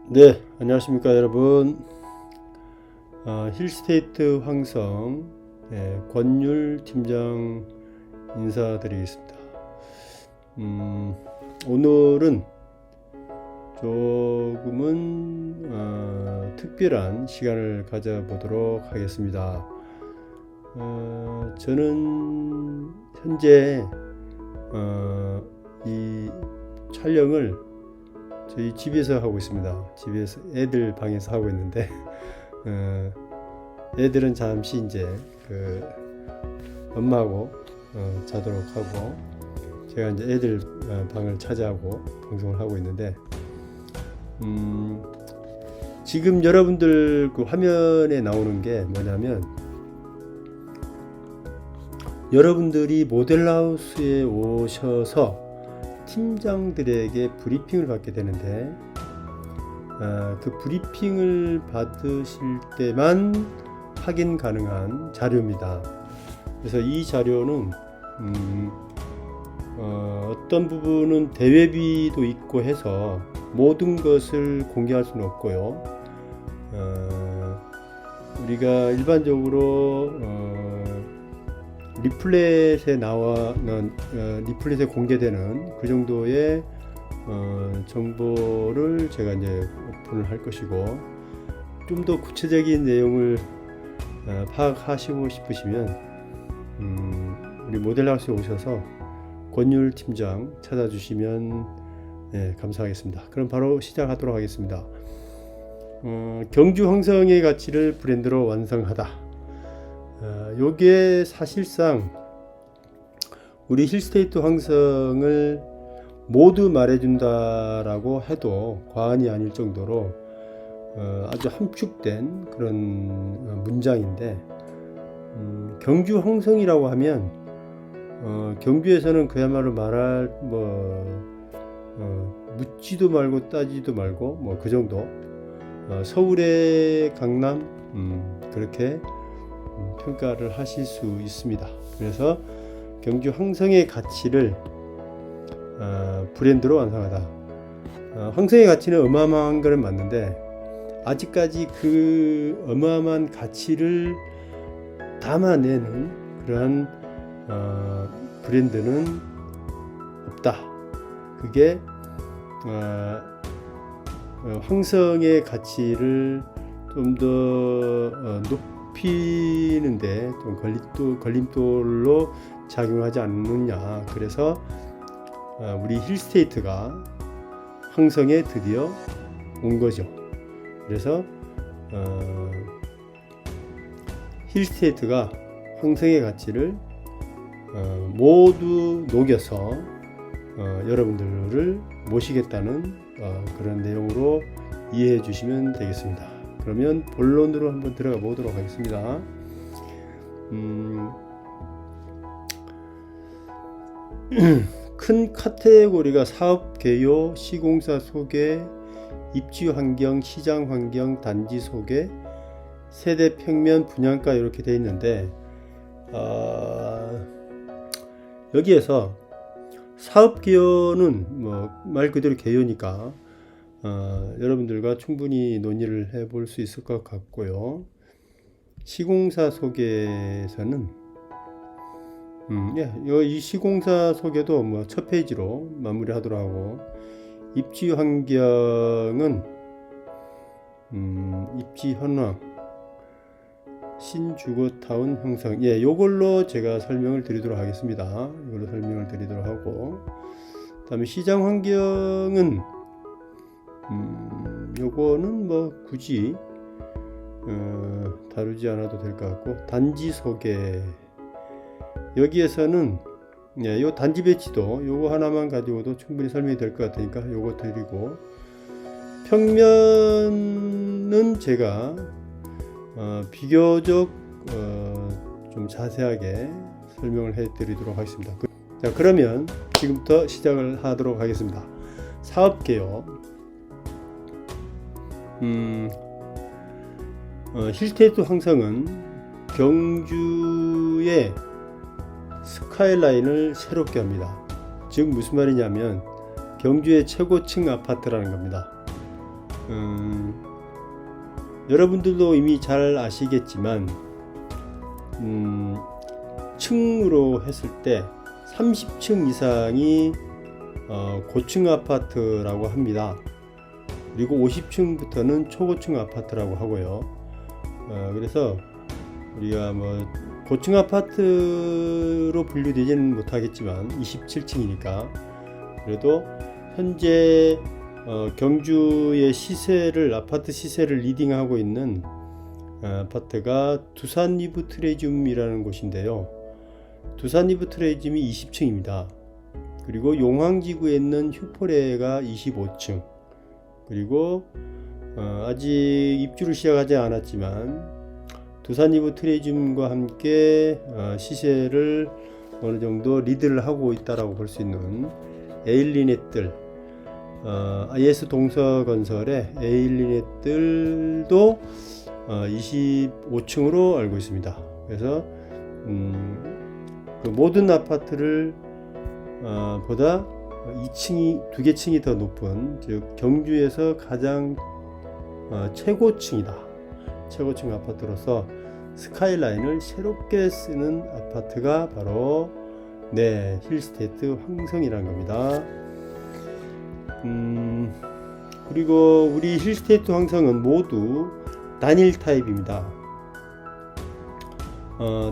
네, 안녕하십니까 여러분. 힐스테이트 황성 권율 팀장 인사드리겠습니다. 오늘은 조금은 특별한 시간을 가져보도록 하겠습니다. 저는 현재 이 촬영을 저희 집에서 하고 있습니다. 집에서 애들 방에서 하고 있는데 애들은 잠시 이제 엄마하고 자도록 하고 제가 이제 애들 방을 차지하고 방송을 하고 있는데 지금 여러분들 그 화면에 나오는 게 뭐냐면 여러분들이 모델하우스에 오셔서 팀장들에게 브리핑을 받게 되는데 그 브리핑을 받으실 때만 확인 가능한 자료입니다. 그래서 이 자료는 어떤 부분은 대회비도 있고 해서 모든 것을 공개할 수는 없고요. 우리가 일반적으로 리플렛에 리플렛에 공개되는 그 정도의 정보를 제가 이제 오픈을 할 것이고, 좀 더 구체적인 내용을 파악하시고 싶으시면 우리 모델하우스에 오셔서 권율 팀장 찾아주시면 감사하겠습니다. 그럼 바로 시작하도록 하겠습니다. 경주 황성의 가치를 브랜드로 완성하다. 요게 사실상 우리 힐스테이트 황성을 모두 말해준다라고 해도 과언이 아닐 정도로 아주 함축된 그런 문장인데, 경주 황성이라고 하면 경주에서는 그야말로 말할 묻지도 말고 따지도 말고 그 정도, 서울의 강남 그렇게 평가를 하실 수 있습니다. 그래서 경주 황성의 가치를 브랜드로 완성하다. 황성의 가치는 어마어마한 것은 맞는데 아직까지 그 어마어마한 가치를 담아내는 그러한 브랜드는 없다. 그게 황성의 가치를 좀 더 높이는데 좀 걸림돌로 작용하지 않느냐. 그래서 우리 힐스테이트가 황성에 드디어 온 거죠. 그래서 힐스테이트가 황성의 가치를 모두 녹여서 여러분들을 모시겠다는 그런 내용으로 이해해 주시면 되겠습니다. 그러면 본론으로 한번 들어가 보도록 하겠습니다. 큰 카테고리가 사업 개요, 시공사 소개, 입지 환경, 시장 환경, 단지 소개, 세대 평면, 분양가 이렇게 되어 있는데, 여기에서 사업 개요는 말 그대로 개요니까 여러분들과 충분히 논의를 해볼 수 있을 것 같고요. 시공사 소개에서는 이 시공사 소개도 첫 페이지로 마무리하도록 하고, 입지 환경은 입지 현황, 신주거타운 형성, 요걸로 제가 설명을 드리도록 하겠습니다. 이걸로 설명을 드리도록 하고, 그 다음에 시장 환경은 요거는 굳이 다루지 않아도 될 것 같고, 단지 소개, 여기에서는 요 단지 배치도 요거 하나만 가지고도 충분히 설명이 될 것 같으니까 요거 드리고, 평면은 제가 비교적 좀 자세하게 설명을 해 드리도록 하겠습니다. 자, 그러면 지금부터 시작을 하도록 하겠습니다. 사업개요. 힐스테이트 황성은 경주의 스카이라인을 새롭게 합니다. 즉 무슨 말이냐면 경주의 최고층 아파트라는 겁니다. 여러분들도 이미 잘 아시겠지만 층으로 했을 때 30층 이상이 고층 아파트라고 합니다. 그리고 50층부터는 초고층 아파트라고 하고요. 그래서 우리가 뭐 고층 아파트로 분류되지는 못하겠지만 27층이니까 그래도 현재 경주의 아파트 시세를 리딩하고 있는 아파트가 두산 리브 트레즘이라는 곳인데요. 두산 리브 트레즘이 20층입니다. 그리고 용왕지구에 있는 휴포레가 25층. 그리고 아직 입주를 시작하지 않았지만 두산 리브 트레즘과 함께 시세를 어느 정도 리드를 하고 있다라고 볼 수 있는 에일리넷들, IS 동서건설의 에일리넷들도 25층으로 알고 있습니다. 그래서 그 모든 아파트를 보다 2개 층이 더 높은, 즉 경주에서 가장 최고층이다. 최고층 아파트로서 스카이라인을 새롭게 쓰는 아파트가 바로 힐스테이트 황성이라는 겁니다. 그리고 우리 힐스테이트 황성은 모두 단일 타입입니다.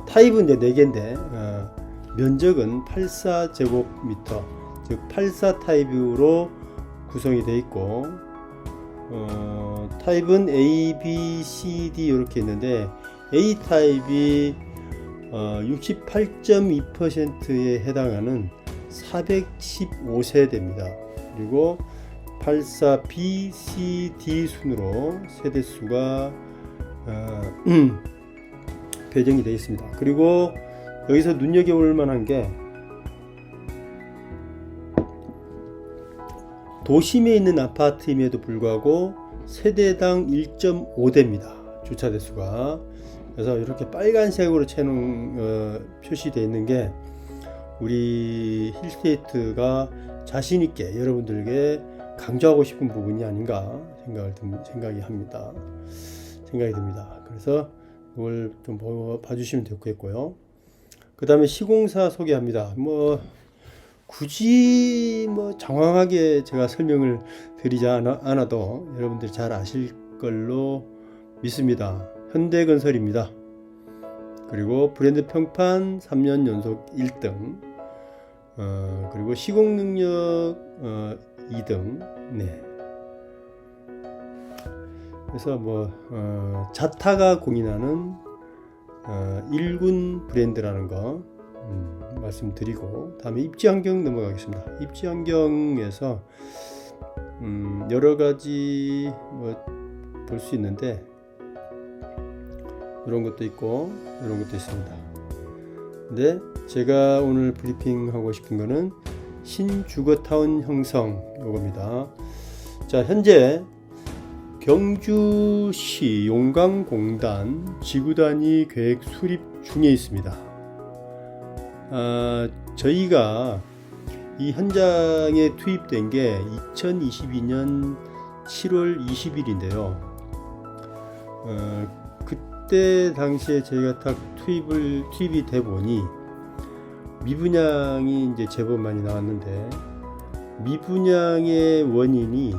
타입은 이제 4개인데 면적은 84제곱미터, 즉 84 타입으로 구성이 되어 있고 타입은 A, B, C, D 이렇게 있는데 A 타입이 68.2%에 해당하는 415세대입니다. 그리고 84 B, C, D 순으로 세대수가 배정이 되어 있습니다. 그리고 여기서 눈여겨볼 만한 게 도심에 있는 아파트임에도 불구하고 세대당 1.5대입니다. 주차 대수가. 그래서 이렇게 빨간색으로 표시되어 있는 게 우리 힐스테이트가 자신 있게 여러분들에게 강조하고 싶은 부분이 아닌가 생각이 듭니다. 그래서 이걸 좀 봐주시면 되겠고요. 그 다음에 시공사 소개합니다. 굳이 장황하게 제가 설명을 드리지 않아도 여러분들이 잘 아실 걸로 믿습니다. 현대건설입니다. 그리고 브랜드 평판 3년 연속 1등, 그리고 시공능력 2등. 그래서 자타가 공인하는 1군 브랜드라는 거 말씀드리고, 다음에 입지환경 넘어가겠습니다. 입지환경에서 여러 가지 볼 수 있는데 이런 것도 있고 이런 것도 있습니다. 근데 제가 오늘 브리핑하고 싶은 거는 신주거타운 형성 요겁니다. 자, 현재 경주시 용강공단 지구단위 계획 수립 중에 있습니다. 저희가 이 현장에 투입된 게 2022년 7월 20일인데요. 그때 당시에 저희가 딱 투입이 돼 보니 미분양이 이제 제법 많이 나왔는데, 미분양의 원인이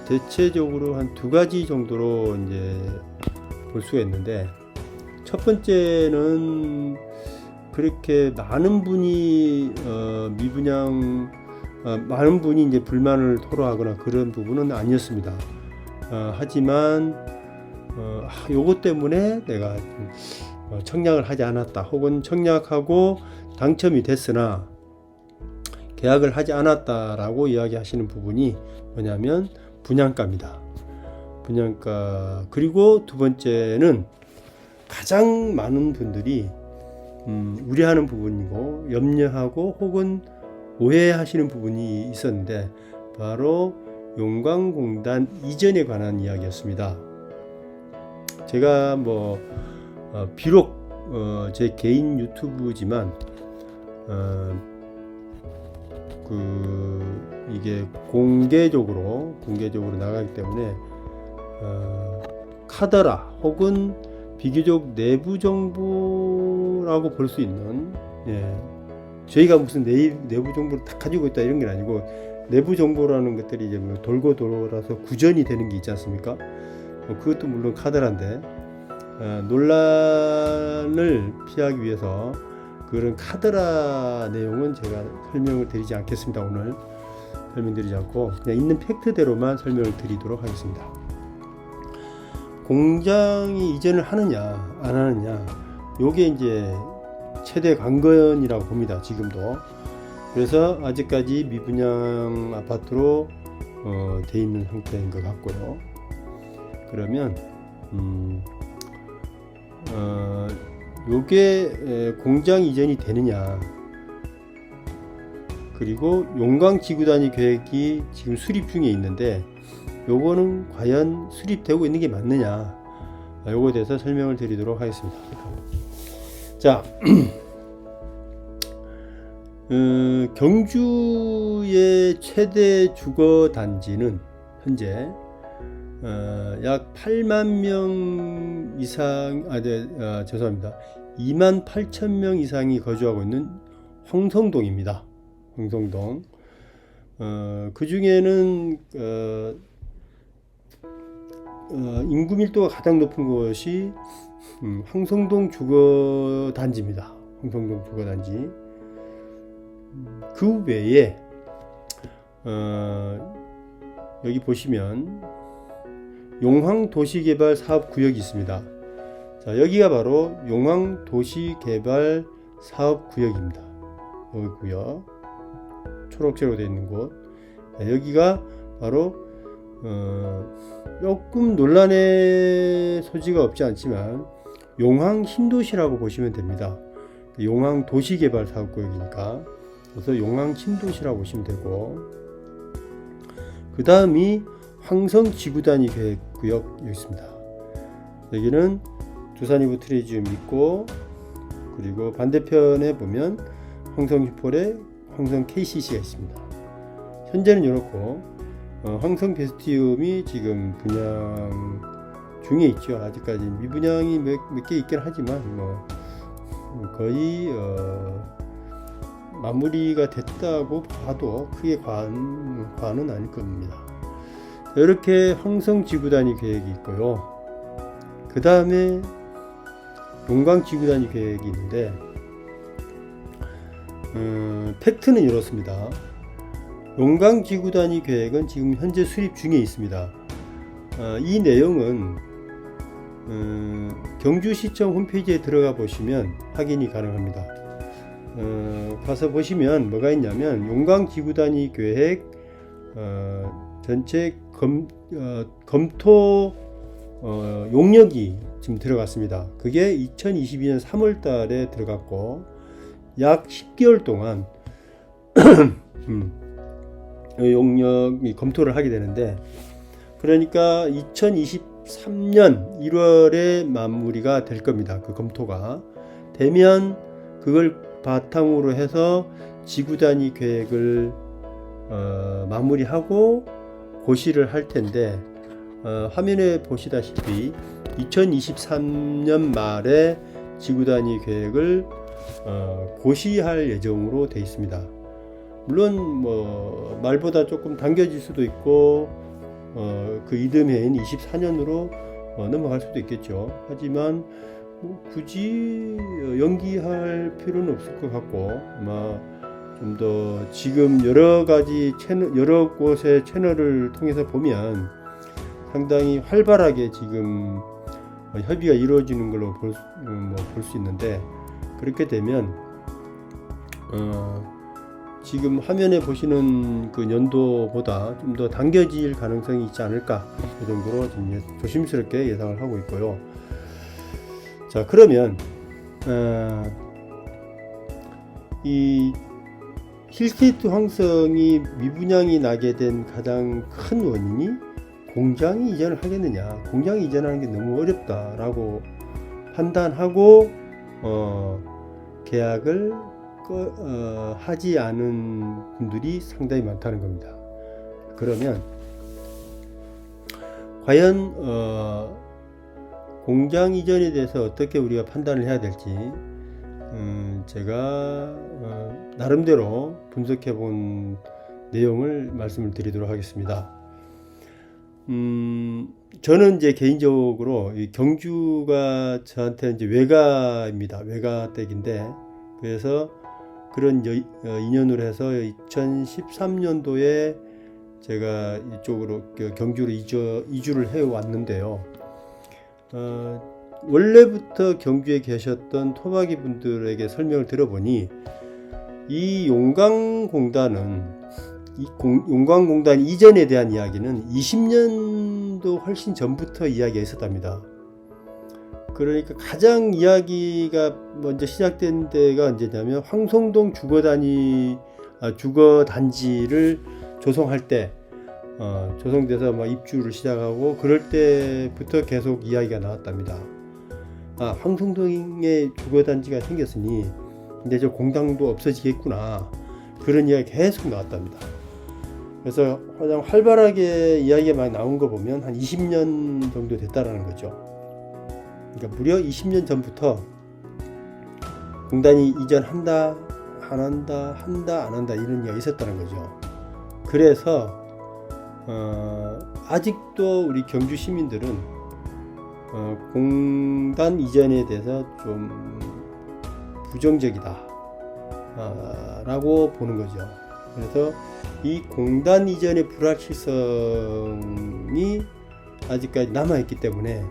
대체적으로 한 2가지 정도로 이제 볼 수가 있는데, 첫 번째는 그렇게 많은 분이 많은 분이 이제 불만을 토로하거나 그런 부분은 아니었습니다. 하지만 요것 때문에 내가 청약을 하지 않았다, 혹은 청약하고 당첨이 됐으나 계약을 하지 않았다라고 이야기하시는 부분이 뭐냐면 분양가입니다. 분양가. 그리고 두 번째는 가장 많은 분들이 우려하는 부분이고 염려하고 혹은 오해하시는 부분이 있었는데, 바로 용광공단 이전에 관한 이야기였습니다. 제가 비록 제 개인 유튜브지만 이게 공개적으로 공개적으로 나가기 때문에 카더라 혹은 비교적 내부 정보라고 볼 수 있는, 저희가 무슨 내부 정보를 다 가지고 있다 이런 게 아니고, 내부 정보라는 것들이 이제 뭐 돌고 돌아서 구전이 되는 게 있지 않습니까? 그것도 물론 카더라인데, 논란을 피하기 위해서 그런 카더라 내용은 제가 설명을 드리지 않겠습니다. 오늘 설명드리지 않고 그냥 있는 팩트대로만 설명을 드리도록 하겠습니다. 공장이 이전을 하느냐 안 하느냐, 요게 이제 최대 관건이라고 봅니다. 지금도. 그래서 아직까지 미분양 아파트로 돼 있는 상태인 것 같고요. 그러면 요게 공장 이전이 되느냐, 그리고 용광 지구 단위 계획이 지금 수립 중에 있는데 요거는 과연 수립되고 있는 게 맞느냐, 요거에 대해서 설명을 드리도록 하겠습니다. 자, 경주의 최대 주거 단지는 현재 약 8만 명 이상, 죄송합니다. 2만 8천 명 이상이 거주하고 있는 홍성동입니다. 홍성동. 그 중에는 인구 밀도가 가장 높은 곳이 홍성동 주거 단지입니다. 홍성동 주거 단지. 그 외에 여기 보시면 용황도시개발 사업구역이 있습니다. 자, 여기가 바로 용황도시개발 사업구역입니다. 여기 구역, 초록색으로 되어 있는 곳. 여기가 바로 조금 논란의 소지가 없지 않지만 용황신도시라고 보시면 됩니다. 용황도시개발 사업구역이니까. 그래서 용황신도시라고 보시면 되고, 그 다음이 황성지구단위 계획구역 여기 있습니다. 여기는 두산이브 트레지움 있고, 그리고 반대편에 보면 황성휴폴에 황성 KCC가 있습니다. 현재는 이렇고, 황성 베스티움이 지금 분양 중에 있죠. 아직까지 미분양이 몇 개 있긴 하지만 거의 마무리가 됐다고 봐도 크게 과는 아닐 겁니다. 이렇게 황성지구단위 계획이 있고요. 그 다음에 용광지구단위 계획이 있는데, 팩트는 이렇습니다. 용광지구단위 계획은 지금 현재 수립 중에 있습니다. 이 내용은 경주시청 홈페이지에 들어가 보시면 확인이 가능합니다. 가서 보시면 뭐가 있냐면 용광지구단위 계획 전체 검토 용역이 지금 들어갔습니다. 그게 2022년 3월 달에 들어갔고 약 10개월 동안 용역이 검토를 하게 되는데, 그러니까 2023년 1월에 마무리가 될 겁니다. 그 검토가 되면 그걸 바탕으로 해서 지구단위 계획을 마무리하고 고시를 할 텐데, 화면에 보시다시피 2023년 말에 지구단위 계획을 고시할 예정으로 되어 있습니다. 물론 말보다 조금 당겨질 수도 있고 그 이듬해인 24년으로 넘어갈 수도 있겠죠. 하지만 굳이 연기할 필요는 없을 것 같고, 아마 좀 더 지금 여러 곳의 채널을 통해서 보면 상당히 활발하게 지금 협의가 이루어지는 걸로 볼 수 있는데, 그렇게 되면 지금 화면에 보시는 그 연도보다 좀 더 당겨질 가능성이 있지 않을까, 그 정도로 좀 조심스럽게 예상을 하고 있고요. 자, 그러면 이 힐스테이트 황성이 미분양이 나게 된 가장 큰 원인이 공장이 이전을 하겠느냐, 공장이 이전하는 게 너무 어렵다라고 판단하고 계약을 하지 않은 분들이 상당히 많다는 겁니다. 그러면 과연 공장 이전에 대해서 어떻게 우리가 판단을 해야 될지 제가 나름대로 분석해 본 내용을 말씀을 드리도록 하겠습니다. 저는 이제 개인적으로 이 경주가 저한테 이제 외가입니다. 외가댁인데, 그래서 그런 인연으로 해서 2013년도에 제가 이쪽으로 경주로 이주를 해 왔는데요. 원래부터 경주에 계셨던 토박이 분들에게 설명을 들어보니 이 용광공단은 용광공단 이전에 대한 이야기는 20년도 훨씬 전부터 이야기가 있었답니다. 그러니까 가장 이야기가 먼저 시작된 데가 언제냐면 황송동 주거단지를 조성할 때 조성돼서 막 입주를 시작하고 그럴 때부터 계속 이야기가 나왔답니다. 황송동에 주거단지가 생겼으니 이제 저 공장도 없어지겠구나, 그런 이야기 계속 나왔답니다. 그래서 가장 활발하게 이야기가 많이 나온 거 보면 한 20년 정도 됐다라는 거죠. 그러니까 무려 20년 전부터 공단이 이전한다, 안 한다, 한다, 안 한다, 이런 이야기가 있었다는 거죠. 그래서 아직도 우리 경주 시민들은 공단 이전에 대해서 좀 부정적이다 라고 보는 거죠. 그래서 이 공단 이전의 불확실성이 아직까지 남아있기 때문에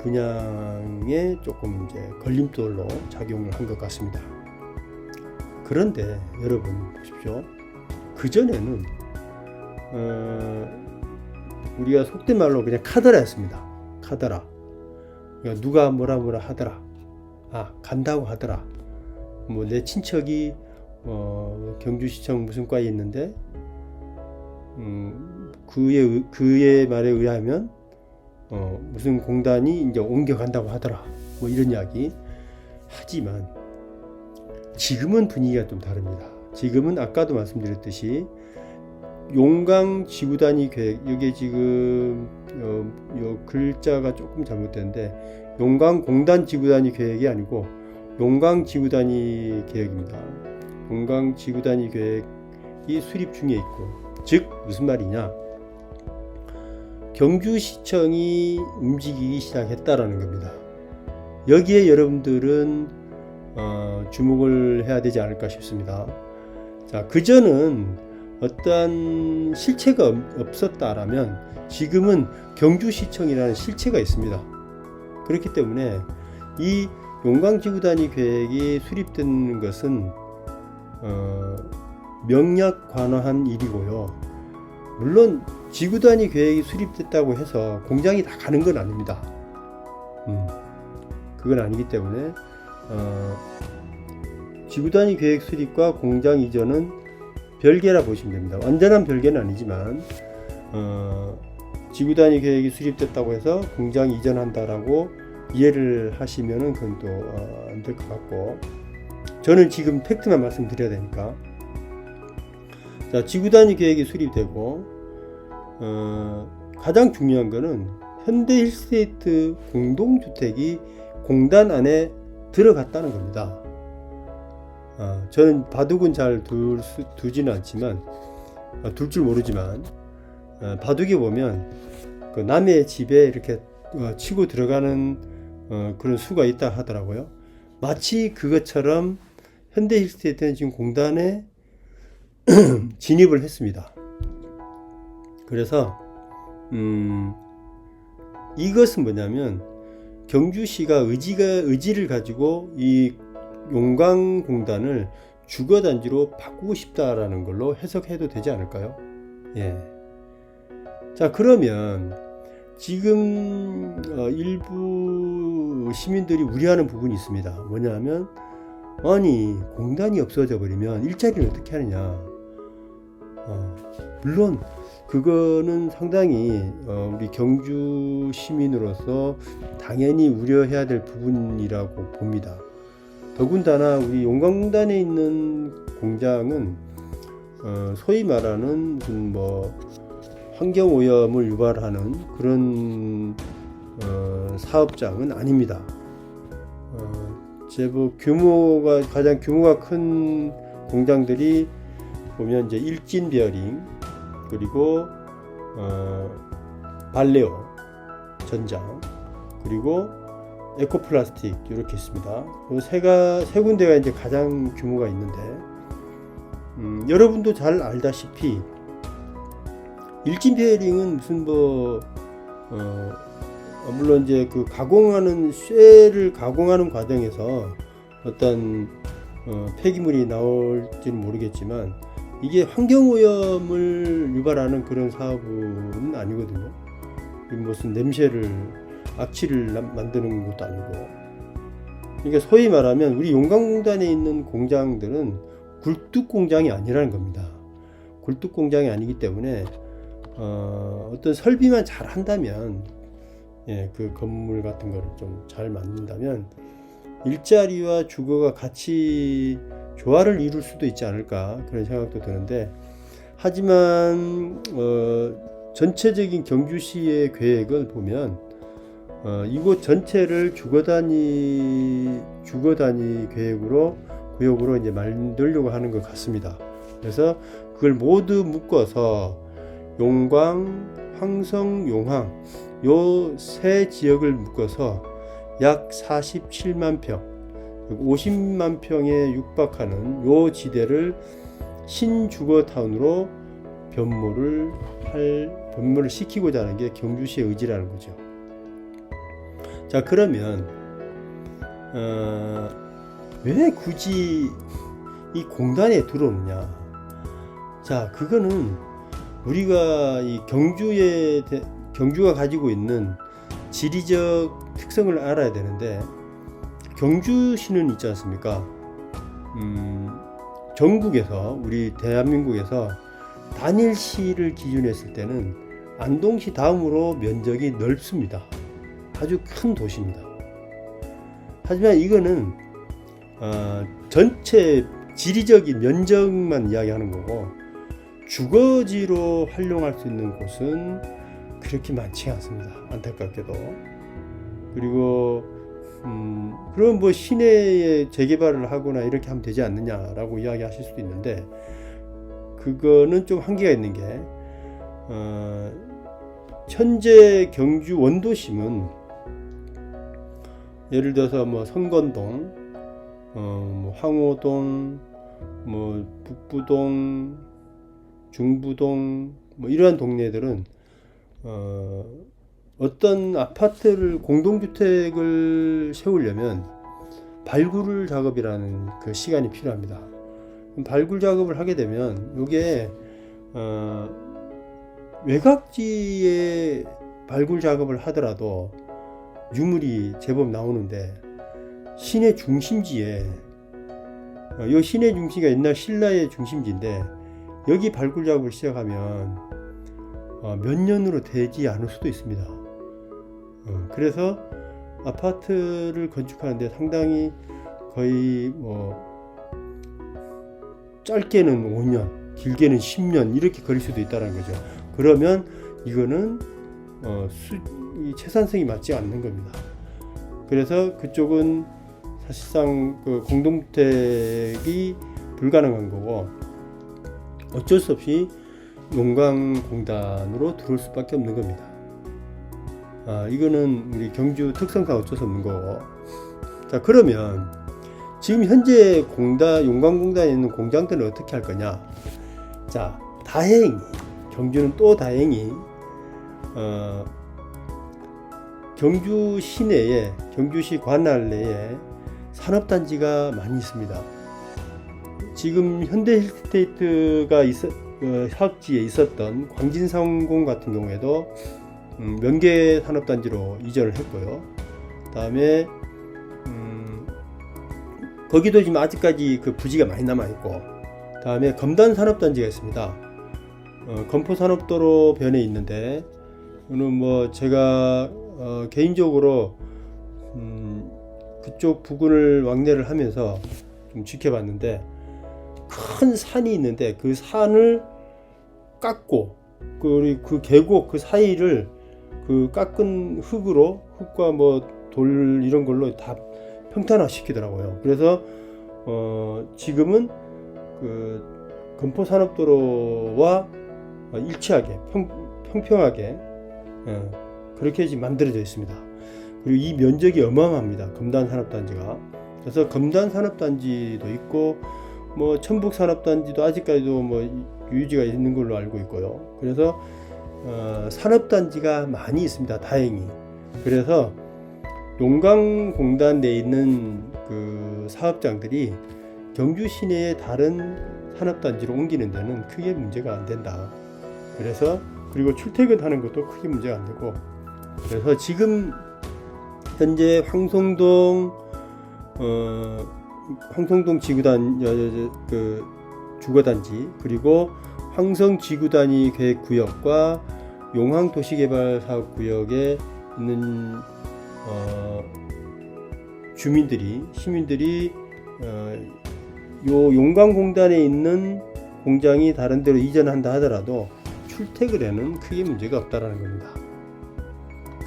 분양에 조금 이제 걸림돌로 작용을 한 것 같습니다. 그런데 여러분 보십시오. 그전에는 우리가 속된 말로 그냥 카더라였습니다. 카더라. 그러니까 누가 뭐라 하더라, 간다고 하더라, 뭐 내 친척이 경주시청 무슨 과에 있는데 그의 말에 의하면 무슨 공단이 이제 옮겨간다고 하더라, 뭐 이런 이야기. 하지만 지금은 분위기가 좀 다릅니다. 지금은 아까도 말씀드렸듯이 용광 지구단위 계획, 이게 지금 요 글자가 조금 잘못됐는데 용광 공단 지구단위 계획이 아니고 용광 지구단위 계획입니다. 용광 지구단위 계획이 수립 중에 있고, 즉 무슨 말이냐, 경주시청이 움직이기 시작했다라는 겁니다. 여기에 여러분들은 주목을 해야 되지 않을까 싶습니다. 자, 그전은 어떠한 실체가 없었다라면 지금은 경주시청이라는 실체가 있습니다. 그렇기 때문에 이 용광지구단위 계획이 수립된 것은 명약관화한 일이고요. 물론 지구단위 계획이 수립됐다고 해서 공장이 다 가는 건 아닙니다. 그건 아니기 때문에 지구단위 계획 수립과 공장 이전은 별개라 보시면 됩니다. 완전한 별개는 아니지만 지구단위 계획이 수립됐다고 해서 공장 이전한다라고 이해를 하시면은 그건 또 안 될 것 같고, 저는 지금 팩트만 말씀드려야 되니까. 자, 지구단위 계획이 수립되고 가장 중요한 거는 현대 힐스테이트 공동주택이 공단 안에 들어갔다는 겁니다. 저는 바둑은 잘 두지는 않지만, 둘 줄 모르지만, 바둑에 보면 그 남의 집에 이렇게 치고 들어가는 그런 수가 있다 하더라고요. 마치 그것처럼 현대 힐스테이트는 지금 공단에 진입을 했습니다. 그래서 이것은 뭐냐면 경주시가 의지를 가지고 이 용광공단을 주거단지로 바꾸고 싶다라는 걸로 해석해도 되지 않을까요? 예. 자, 그러면 지금 일부 시민들이 우려하는 부분이 있습니다. 뭐냐면, 아니 공단이 없어져 버리면 일자리를 어떻게 하느냐. 물론 그거는 상당히 우리 경주 시민으로서 당연히 우려해야 될 부분이라고 봅니다. 더군다나 우리 용광공단에 있는 공장은 소위 말하는 무슨 환경 오염을 유발하는 그런 사업장은 아닙니다. 제법 가장 규모가 큰 공장들이 보면 이제 일진 베어링, 그리고 발레오 전장, 그리고 에코플라스틱 이렇게 있습니다. 세 군데가 이제 가장 규모가 있는데, 여러분도 잘 알다시피 일진 베어링은 무슨 물론 이제 그 쇠를 가공하는 과정에서 어떤 폐기물이 나올지는 모르겠지만 이게 환경오염을 유발하는 그런 사업은 아니거든요. 무슨 악취를 만드는 것도 아니고. 그러니까 소위 말하면 우리 용광공단에 있는 공장들은 굴뚝 공장이 아니라는 겁니다. 굴뚝 공장이 아니기 때문에 어떤 설비만 잘 한다면, 그 건물 같은 거를 좀 잘 만든다면 일자리와 주거가 같이 조화를 이룰 수도 있지 않을까, 그런 생각도 드는데, 하지만 전체적인 경주시의 계획을 보면 이곳 전체를 주거단위 구역으로 이제 만들려고 하는 것 같습니다. 그래서 그걸 모두 묶어서 용광, 황성, 용항 요 세 지역을 묶어서 약 47만 평, 50만 평에 육박하는 요 지대를 신주거타운으로 변모를 시키고자 하는 게 경주시의 의지라는 거죠. 자, 그러면 왜 굳이 이 공단에 들어오느냐? 자, 그거는 우리가 이 경주가 가지고 있는 지리적 특성을 알아야 되는데, 경주시는 있지 않습니까? 전국에서, 우리 대한민국에서 단일시를 기준했을 때는 안동시 다음으로 면적이 넓습니다. 아주 큰 도시입니다. 하지만 이거는 전체 지리적인 면적만 이야기하는 거고, 주거지로 활용할 수 있는 곳은 그렇게 많지 않습니다. 안타깝게도. 그리고 그럼 시내에 재개발을 하거나 이렇게 하면 되지 않느냐라고 이야기하실 수도 있는데, 그거는 좀 한계가 있는 게, 현재 경주 원도심은 예를 들어서 선건동, 황호동, 북부동, 중부동, 이러한 동네들은 어떤 아파트를, 공동주택을 세우려면 발굴 작업이라는 그 시간이 필요합니다. 발굴 작업을 하게 되면 이게 외곽지에 발굴 작업을 하더라도 유물이 제법 나오는데, 시내 중심지에, 이 시내 중심지가 옛날 신라의 중심지인데 여기 발굴 작업을 시작하면 몇 년으로 되지 않을 수도 있습니다. 그래서 아파트를 건축하는데 상당히 거의 짧게는 5년, 길게는 10년 이렇게 걸릴 수도 있다는 거죠. 그러면 이거는 채산성이 맞지 않는 겁니다. 그래서 그쪽은 사실상 그 공동주택이 불가능한 거고, 어쩔 수 없이 용광공단으로 들어올 수밖에 없는 겁니다. 이거는 우리 경주 특성상 어쩔 수 없는 거고. 자, 그러면 지금 현재 용광공단에 있는 공장들은 어떻게 할 거냐? 자, 다행히 경주는 또 다행히 경주 시내에, 경주시 관할 내에 산업단지가 많이 있습니다. 지금 현대힐스테이트가 사업지에 있었던 광진상공 같은 경우에도 명계 산업단지로 이전을 했고요. 다음에 거기도 지금 아직까지 그 부지가 많이 남아있고, 다음에 검단 산업단지가 있습니다. 건포산업도로 변에 있는데, 오늘 제가 개인적으로 그쪽 부근을 왕래를 하면서 좀 지켜봤는데, 큰 산이 있는데 그 산을 깎고 그 계곡 그 사이를 그 깎은 흙과 뭐 돌 이런 걸로 다 평탄화 시키더라고요. 그래서 지금은 그 금포산업도로와 일치하게 평평하게 그렇게 지금 만들어져 있습니다. 그리고 이 면적이 어마어마합니다. 금단산업단지가. 그래서 금단산업단지도 있고 뭐 천북산업단지도 아직까지도 뭐 유지가 있는 걸로 알고 있고요. 그래서 산업단지가 많이 있습니다. 다행히. 그래서 용광공단 내에 있는 그 사업장들이 경주 시내의 다른 산업단지로 옮기는 데는 크게 문제가 안 된다. 그래서 그리고 출퇴근하는 것도 크게 문제가 안 되고, 그래서 지금 현재 황송동 지구단 그 주거단지, 그리고 황성 지구단위 계획구역과 용항 도시개발사업구역에 있는 시민들이 요 용광공단에 있는 공장이 다른 데로 이전한다 하더라도 출퇴근에는 크게 문제가 없다라는 겁니다.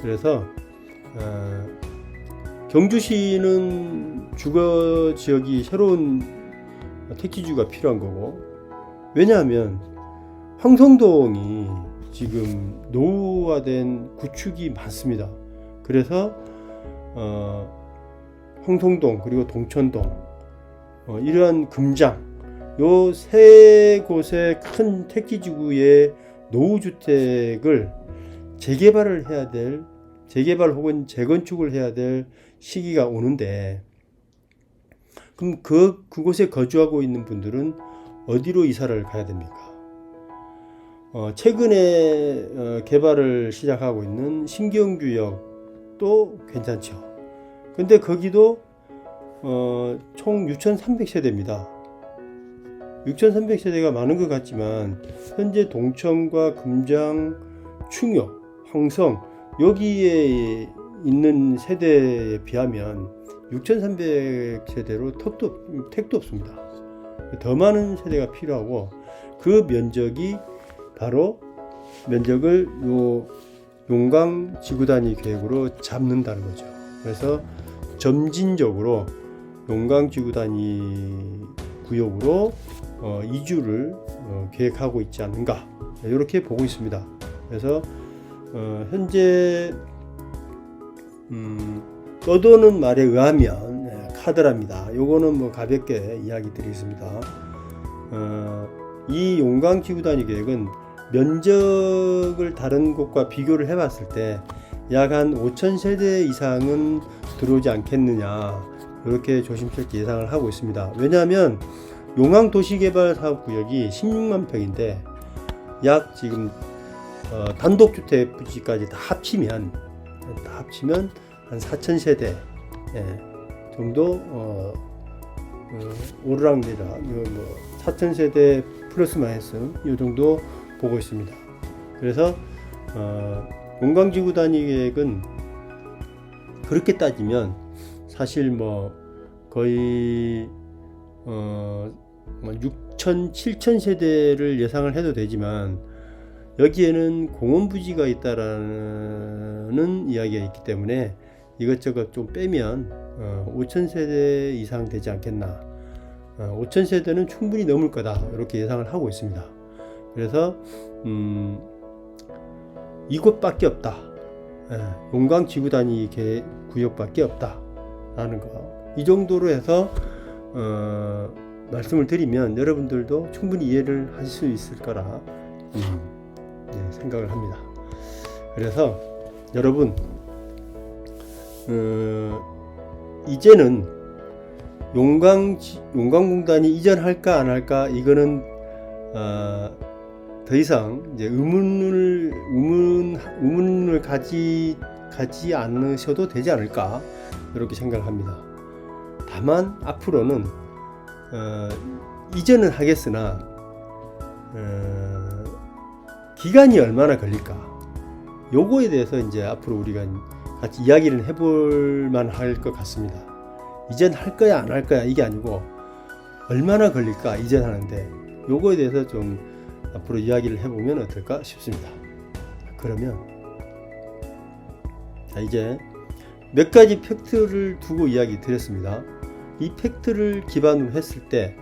그래서 경주시는 주거 지역이 새로운 택지주가 필요한 거고, 왜냐하면 황성동이 지금 노후화된 구축이 많습니다. 그래서 황성동 그리고 동천동 이러한 금장 요 세 곳의 큰 택지지구의 노후주택을 재개발 혹은 재건축을 해야 될 시기가 오는데, 그럼 그곳에 거주하고 있는 분들은 어디로 이사를 가야 됩니까? 최근에 개발을 시작하고 있는 신경구역도 괜찮죠. 근데 거기도 총 6,300세대입니다. 6,300세대가 많은 것 같지만 현재 동천과 금장, 충역, 황성 여기에 있는 세대에 비하면 6,300세대로 택도 없습니다. 더 많은 세대가 필요하고, 그 면적이 바로 면적을 용광 지구단위 계획으로 잡는다는 거죠. 그래서 점진적으로 용광 지구단위 구역으로 이주를 계획하고 있지 않는가, 이렇게 보고 있습니다. 그래서 현재 떠도는 말에 의하면 카드랍니다. 요거는 뭐 가볍게 이야기 드리겠습니다. 이 용광 지구단위 계획은 면적을 다른 곳과 비교를 해봤을 때 약 한 5,000세대 이상은 들어오지 않겠느냐, 이렇게 조심스럽게 예상을 하고 있습니다. 왜냐하면 용왕 도시개발사업구역이 16만 평인데 약 지금 단독주택 부지까지 다 합치면 한 4,000세대 정도 오르락내락 4,000세대 플러스 마이너스 이 정도 보고 있습니다. 그래서 용광지구단위 계획은 그렇게 따지면 사실 뭐 거의 6,000, 7,000세대를 예상을 해도 되지만, 여기에는 공원부지가 있다라는 이야기가 있기 때문에 이것저것 좀 빼면 5,000세대 이상 되지 않겠나, 5,000세대는 충분히 넘을 거다, 이렇게 예상을 하고 있습니다. 그래서 이곳밖에 없다, 용광 지구단위 구역밖에 없다라는 거, 이 정도로 해서 말씀을 드리면 여러분들도 충분히 이해를 하실 수 있을 거라 생각을 합니다. 그래서 여러분 이제는 용광공단이 이전할까 안 할까, 이거는 더 이상 이제 의문을 가지 않으셔도 되지 않을까, 이렇게 생각을 합니다. 다만 앞으로는 이전은 하겠으나 기간이 얼마나 걸릴까, 요거에 대해서 이제 앞으로 우리가 같이 이야기를 해볼 만할 것 같습니다. 이전 할 거야 안 할 거야 이게 아니고 얼마나 걸릴까 이전 하는데, 요거에 대해서 좀 앞으로 이야기를 해보면 어떨까 싶습니다. 그러면 자, 이제 몇 가지 팩트를 두고 이야기 드렸습니다. 이 팩트를 기반으로 했을 때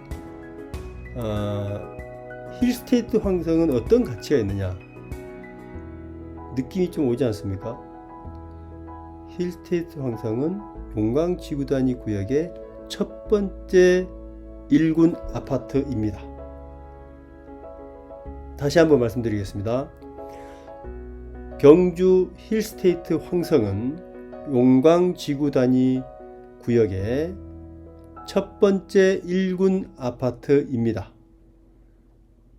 힐스테이트 황성은 어떤 가치가 있느냐 느낌이 좀 오지 않습니까? 힐스테이트 황성은 용광지구단위 구역의 첫 번째 1군 아파트입니다. 다시 한번 말씀드리겠습니다. 경주 힐스테이트 황성은 용광지구단위 구역의 첫 번째 1군 아파트입니다.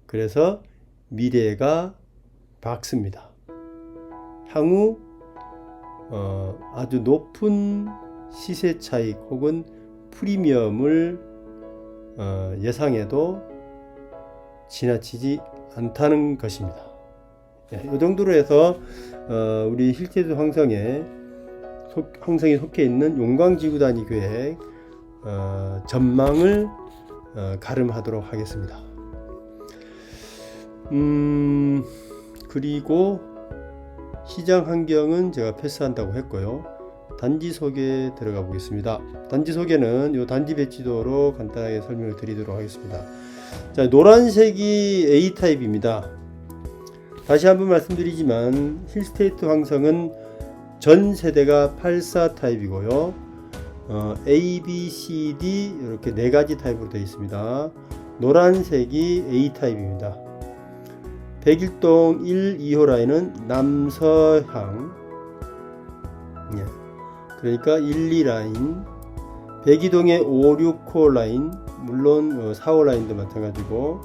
그래서 미래가 밝습니다. 향후 아주 높은 시세 차익 혹은 프리미엄을 예상해도 지나치지 않다는 것입니다. 이 정도로 해서 우리 힐스테이트 황성이 속해 있는 용광지구단위 계획 전망을 가름하도록 하겠습니다. 그리고 시장 환경은 제가 패스한다고 했고요. 단지 소개에 들어가 보겠습니다. 단지 소개는 이 단지 배치도로 간단하게 설명을 드리도록 하겠습니다. 자, 노란색이 A타입입니다. 다시 한번 말씀드리지만 힐스테이트 황성은 전 세대가 84 타입이고요. A, B, C, D 이렇게 네 가지 타입으로 되어 있습니다. 노란색이 A 타입입니다. 백일동 1, 2호 라인은 남서향, 그러니까 1, 2 라인, 백이동의 5, 6호 라인, 물론 4호 라인도 마찬가지고,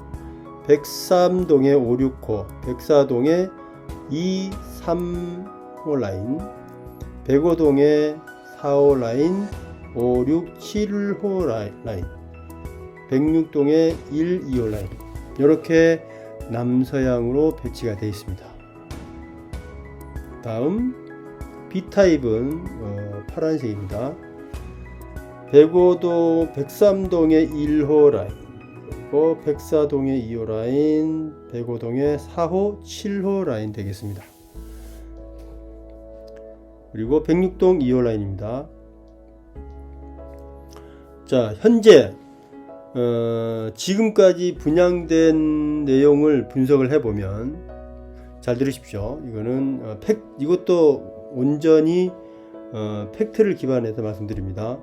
백삼동의 5, 6호, 백사동의 2, 3호 라인, 백오동의 4호 라인, 5, 6, 7호 라인, 백육동의 1, 2호 라인, 이렇게 남서향으로 배치가 되어 있습니다. 다음 B타입은 파란색입니다. 백삼동의 1호 라인, 그리고 백사동의 2호 라인, 백오동의 4호, 7호 라인 되겠습니다. 그리고 백육동 2호 라인입니다. 자, 현재 지금까지 분양된 내용을 분석을 해보면, 잘 들으십시오. 이거는 이것도 온전히 팩트를 기반해서 말씀드립니다.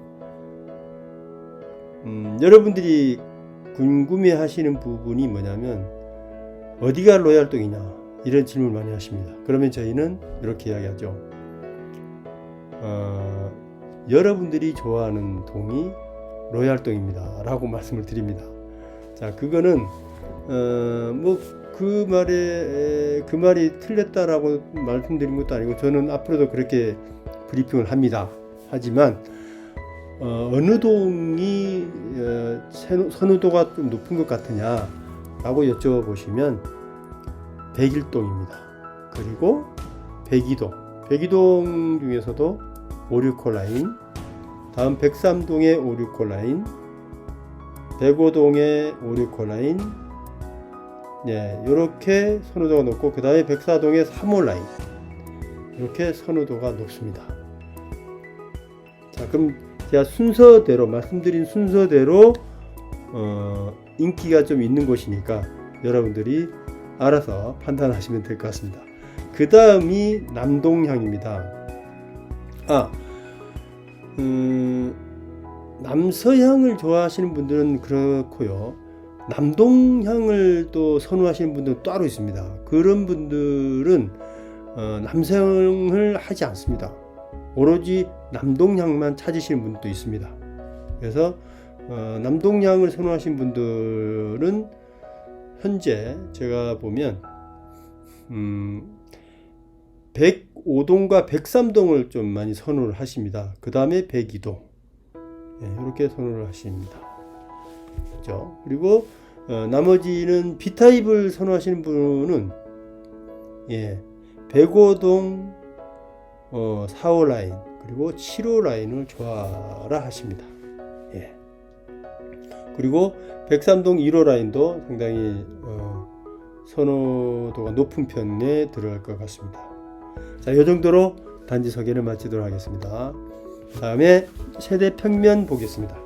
여러분들이 궁금해 하시는 부분이 뭐냐면 어디가 로얄동이냐 이런 질문 많이 하십니다. 그러면 저희는 이렇게 이야기하죠. 여러분들이 좋아하는 동이 로얄동입니다 라고 말씀을 드립니다. 자, 그거는 그 말이 틀렸다라고 말씀드린 것도 아니고, 저는 앞으로도 그렇게 브리핑을 합니다. 하지만 어느 동이 선호도가 좀 높은 것 같으냐 라고 여쭤보시면 백일동입니다. 그리고 백이동 중에서도 5, 6호 라인, 다음 백삼동의 5, 6호 라인, 백오동의 5, 6호 라인, 이렇게 선호도가 높고, 그 다음에 백사동의 3호 라인, 이렇게 선호도가 높습니다. 자, 그럼 제가 순서대로 말씀드린 순서대로 인기가 좀 있는 곳이니까 여러분들이 알아서 판단하시면 될 것 같습니다. 그 다음이 남동향입니다. 남서향을 좋아하시는 분들은 그렇고요, 남동향을 또 선호하시는 분들은 따로 있습니다. 그런 분들은 남서향을 하지 않습니다. 오로지 남동향만 찾으시는 분도 있습니다. 그래서 남동향을 선호하시는 분들은 현재 제가 보면 105동과 103동을 좀 많이 선호를 하십니다. 그 다음에 102동, 이렇게 선호를 하십니다. 그렇죠? 그리고 나머지는 B타입을 선호하시는 분은 105동 4호 라인 그리고 7호 라인을 좋아라 하십니다. 그리고 103동 1호 라인도 상당히 선호도가 높은 편에 들어갈 것 같습니다. 자, 이 정도로 단지 소개를 마치도록 하겠습니다. 다음에 세대 평면 보겠습니다.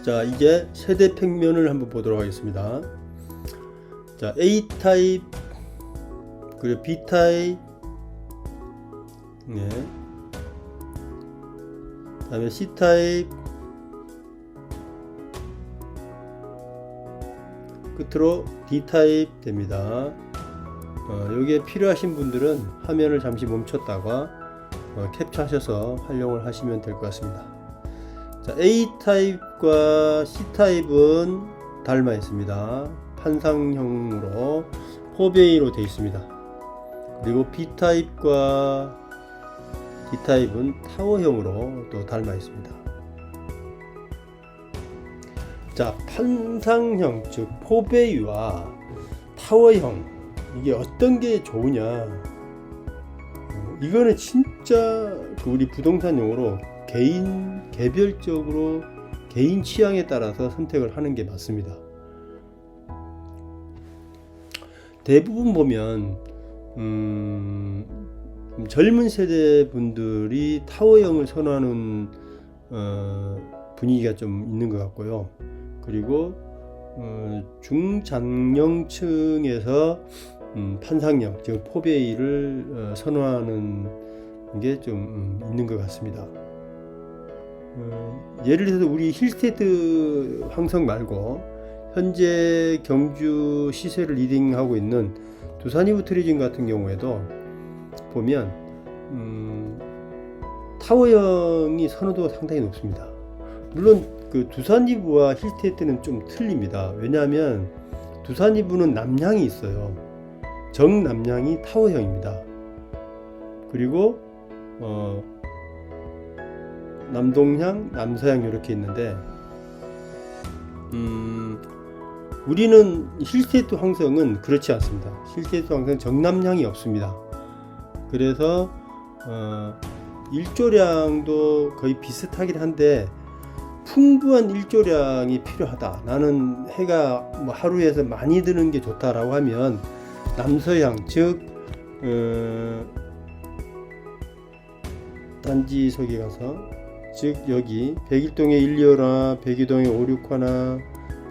자, 이제 세대 평면을 한번 보도록 하겠습니다. 자, A타입, 그리고 B타입, 네. 다음에 C타입, 끝으로 D타입 됩니다. 여기에 필요하신 분들은 화면을 잠시 멈췄다가 캡처하셔서 활용을 하시면 될 것 같습니다. 자, A타입과 C타입은 닮아 있습니다. 판상형으로 포베이로 되어 있습니다. 그리고 B타입과 D타입은 타워형으로 또 닮아 있습니다. 자, 판상형, 즉 포베이와 타워형, 이게 어떤 게 좋으냐, 이거는 진짜 우리 부동산 용어로 개별적으로 개인 취향에 따라서 선택을 하는 게 맞습니다. 대부분 보면 젊은 세대 분들이 타워형을 선호하는 분위기가 좀 있는 것 같고요. 그리고 중장년층에서 판상형, 즉 포베이를 선호하는 게 좀 있는 것 같습니다. 예를 들어서 우리 힐스테이트 황석 말고 현재 경주 시세를 리딩하고 있는 두산이브 트리즘 같은 경우에도 보면 타워형이 선호도가 상당히 높습니다. 물론 그 두산이브와 힐스테이트는 좀 틀립니다. 왜냐하면 두산이브는 남향이 있어요. 정남향이 타워형입니다. 그리고 남동향, 남서향 이렇게 있는데 우리는 힐스테이트 황성은 그렇지 않습니다. 힐스테이트 황성은 정남향이 없습니다. 그래서 일조량도 거의 비슷하긴 한데 풍부한 일조량이 필요하다, 나는 해가 뭐 하루에서 많이 드는 게 좋다라고 하면 남서향, 즉 단지 소개 가서, 즉 여기 백일동에 1, 2호나 백이동에 5, 6호나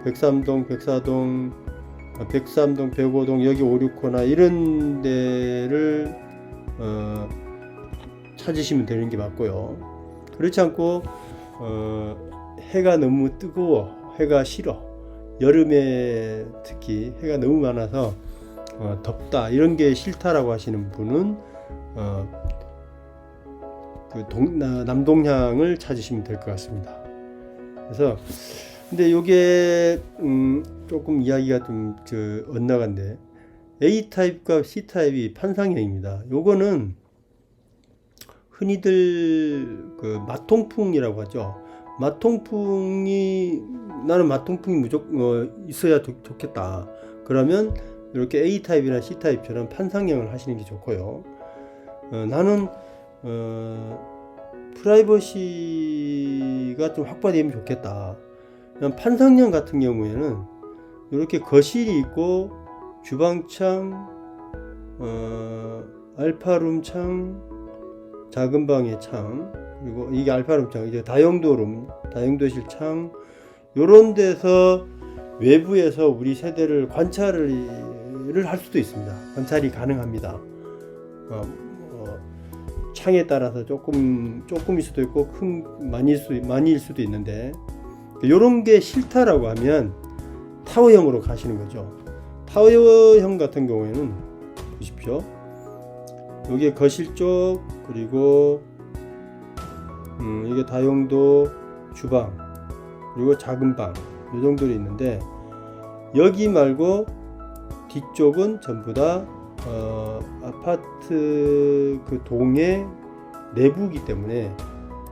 백삼동, 백사동, 백삼동, 백오동, 여기 5, 6호나 이런 데를 찾으시면 되는 게 맞고요. 그렇지 않고 해가 너무 뜨거워, 해가 싫어, 여름에 특히 해가 너무 많아서 덥다, 이런 게 싫다라고 하시는 분은 남동향을 찾으시면 될 것 같습니다. 그래서 근데 요게 조금 이야기가 좀 엇나간데, A타입과 C타입이 판상형입니다. 요거는 흔히들 그 마통풍이라고 하죠. 나는 마통풍이 무조건 있어야 좋겠다. 그러면 이렇게 A타입이나 C타입처럼 판상형을 하시는 게 좋고요. 나는 프라이버시가 좀 확보되면 좋겠다. 판상형 같은 경우에는 이렇게 거실이 있고 주방창, 알파룸창, 작은 방의 창, 그리고 이게 알파룸창, 이제 다용도실 창, 요런 데서 외부에서 우리 세대를 관찰을 할 수도 있습니다. 관찰이 가능합니다. 창에 따라서 조금일 수도 있고 많이일 수도 있는데, 요런 게 싫다라고 하면 타워형으로 가시는 거죠. 타워형 같은 경우에는 보십시오. 여기에 거실 쪽, 그리고 이게 다용도, 주방, 그리고 작은 방, 이 정도로 있는데, 여기 말고 뒤쪽은 전부 다 아파트 그 동의 내부이기 때문에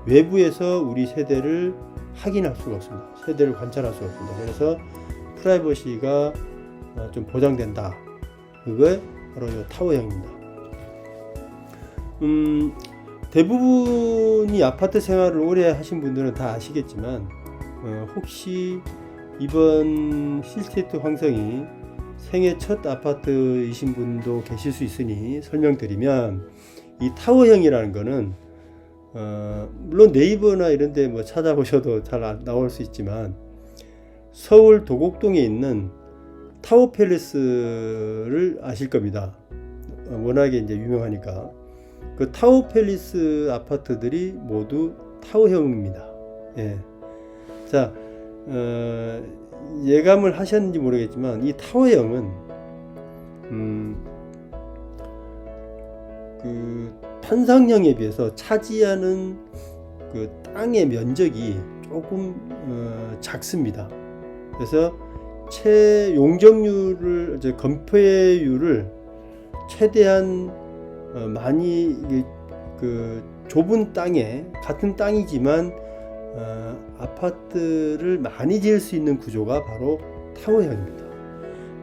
외부에서 우리 세대를 확인할 수가 없습니다. 세대를 관찰할 수가 없습니다. 그래서 프라이버시가 좀 보장된다. 그게 바로 이 타워형입니다. 대부분이 아파트 생활을 오래 하신 분들은 다 아시겠지만 혹시 이번 힐스테이트 황성이 생애 첫 아파트이신 분도 계실 수 있으니 설명드리면, 이 타워형이라는 거는 물론 네이버나 이런 데 뭐 찾아보셔도 잘 나올 수 있지만, 서울 도곡동에 있는 타워 팰리스를 아실 겁니다. 워낙에 이제 유명하니까. 그 타워 팰리스 아파트들이 모두 타워형입니다. 예. 자, 예감을 하셨는지 모르겠지만 이 타워형은 그 판상형에 비해서 차지하는 그 땅의 면적이 조금 작습니다. 그래서 용적률을, 건폐율을 최대한 많이 그 좁은 땅에, 같은 땅이지만 아파트를 많이 지을 수 있는 구조가 바로 타워형입니다.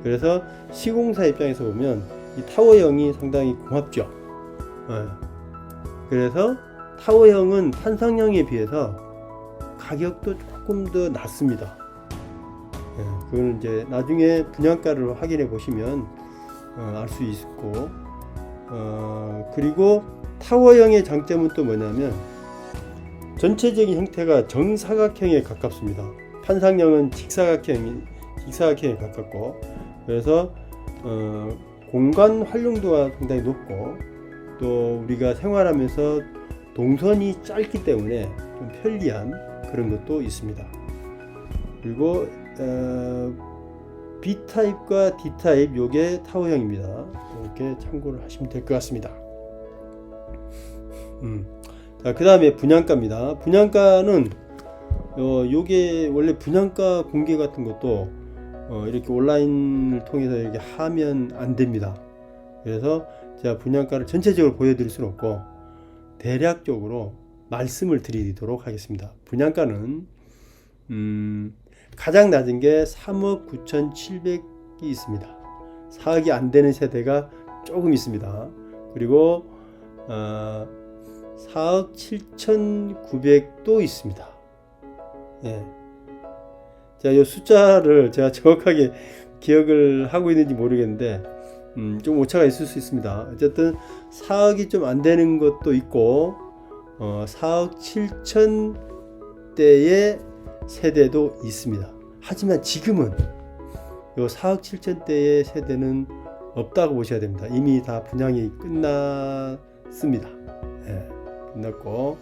그래서 시공사 입장에서 보면 이 타워형이 상당히 고맙죠. 그래서 타워형은 판상형에 비해서 가격도 조금 더 낮습니다. 그건 이제 나중에 분양가를 확인해 보시면 알 수 있고, 그리고 타워형의 장점은 또 뭐냐면 전체적인 형태가 정사각형에 가깝습니다. 판상형은 직사각형에 가깝고, 그래서 공간 활용도가 상당히 높고, 또 우리가 생활하면서 동선이 짧기 때문에 좀 편리한 그런 것도 있습니다. 그리고 B타입과 D타입, 요게 타워형입니다. 이렇게 참고를 하시면 될 것 같습니다. 자, 그 다음에 분양가입니다. 분양가는 요게 원래 분양가 공개 같은 것도 이렇게 온라인을 통해서 이렇게 하면 안 됩니다. 그래서 제가 분양가를 전체적으로 보여드릴 수는 없고 대략적으로 말씀을 드리도록 하겠습니다. 분양가는 가장 낮은 게 3억 9,700이 있습니다. 4억이 안 되는 세대가 조금 있습니다. 그리고 4억 7,900도 있습니다. 예. 자, 이 숫자를 제가 정확하게 기억을 하고 있는지 모르겠는데 좀 오차가 있을 수 있습니다. 어쨌든 4억이 좀 안 되는 것도 있고 4억 7천대의 세대도 있습니다. 하지만 지금은 요 4억 7천대의 세대는 없다고 보셔야 됩니다. 이미 다 분양이 끝났습니다. 예, 끝났고,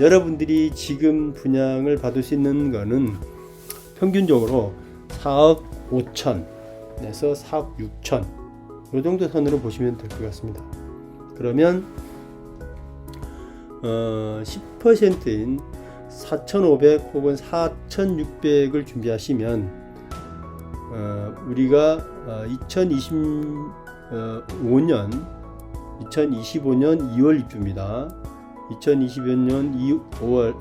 여러분들이 지금 분양을 받을 수 있는 거는 평균적으로 4억 5천에서 4억 6천 이 정도 선으로 보시면 될 것 같습니다. 그러면 10%인 4,500 혹은 4,600을 준비하시면 우리가 2025년 2월 입주입니다. 2025년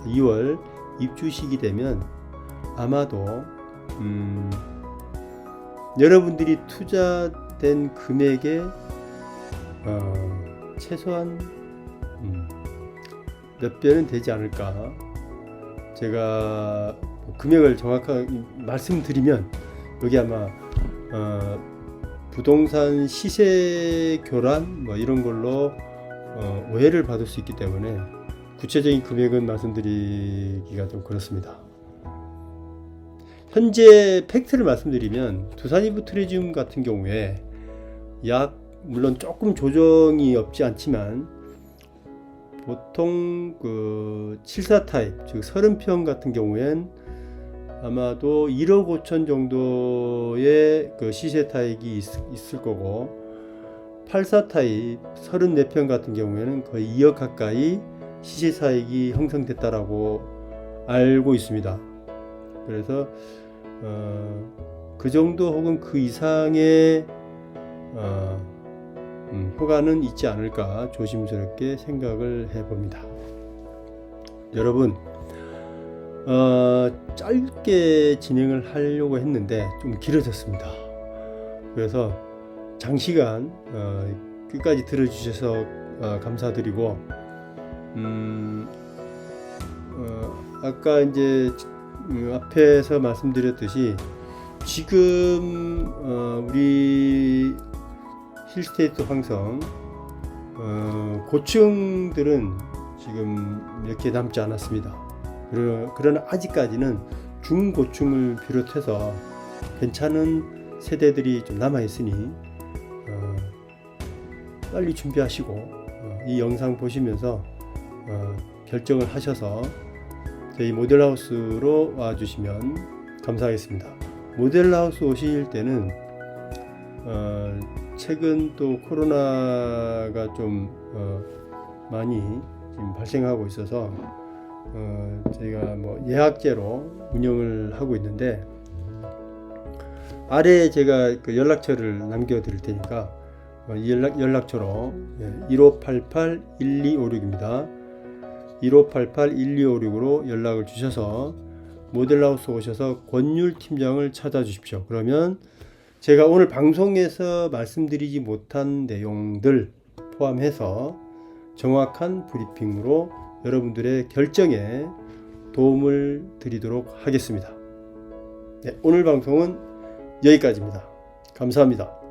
2월 입주식이 되면 아마도 여러분들이 투자된 금액의 최소한 몇 배는 되지 않을까. 제가 금액을 정확하게 말씀드리면 여기 아마 부동산 시세 교란 뭐 이런 걸로 오해를 받을 수 있기 때문에 구체적인 금액은 말씀드리기가 좀 그렇습니다. 현재 팩트를 말씀드리면 두산 이브 트레지움 같은 경우에 물론 조금 조정이 없지 않지만 보통 그 74 타입 즉 30평 같은 경우엔 아마도 1억 5천 정도의 그 시세 타입이 있을 거고, 84 타입 34평 같은 경우에는 거의 2억 가까이 시세 차익이 형성됐다라고 알고 있습니다. 그래서 그 정도 혹은 그 이상의 효과는 있지 않을까 조심스럽게 생각을 해봅니다. 여러분, 짧게 진행을 하려고 했는데 좀 길어졌습니다. 그래서 장시간 끝까지 들어주셔서 감사드리고, 아까 이제 앞에서 말씀드렸듯이 지금 우리 힐스테이트 황성 고층들은 지금 몇 개 남지 않았습니다. 그러나 아직까지는 중고층을 비롯해서 괜찮은 세대들이 좀 남아 있으니 빨리 준비하시고 이 영상 보시면서 결정을 하셔서 저희 모델하우스로 와주시면 감사하겠습니다. 모델하우스 오실 때는 최근 또 코로나가 좀 많이 지금 발생하고 있어서 저희가 뭐 예약제로 운영을 하고 있는데, 아래에 제가 그 연락처를 남겨 드릴 테니까 이 연락처로 1588-1256입니다. 1588-1256으로 연락을 주셔서 모델하우스 오셔서 권율 팀장을 찾아주십시오. 그러면 제가 오늘 방송에서 말씀드리지 못한 내용들 포함해서 정확한 브리핑으로 여러분들의 결정에 도움을 드리도록 하겠습니다. 네, 오늘 방송은 여기까지입니다. 감사합니다.